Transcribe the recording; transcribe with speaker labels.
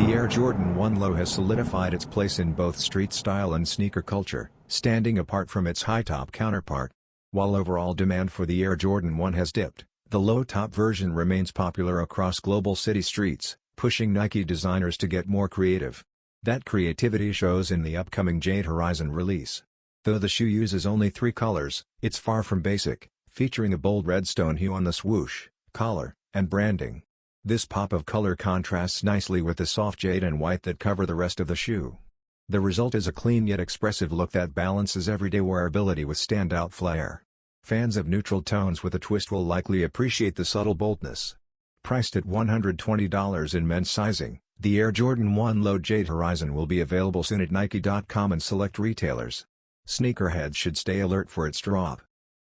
Speaker 1: The Air Jordan 1 Low has solidified its place in both street style and sneaker culture, standing apart from its high-top counterpart. While overall demand for the Air Jordan 1 has dipped, the low-top version remains popular across global city streets, pushing Nike designers to get more creative. That creativity shows in the upcoming Jade Horizon release. Though the shoe uses only 3 colors, it's far from basic, featuring a bold redstone hue on the swoosh, collar, and branding. This pop of color contrasts nicely with the soft jade and white that cover the rest of the shoe. The result is a clean yet expressive look that balances everyday wearability with standout flair. Fans of neutral tones with a twist will likely appreciate the subtle boldness. Priced at $120 in men's sizing, the Air Jordan 1 Low Jade Horizon will be available soon at Nike.com and select retailers. Sneakerheads should stay alert for its drop.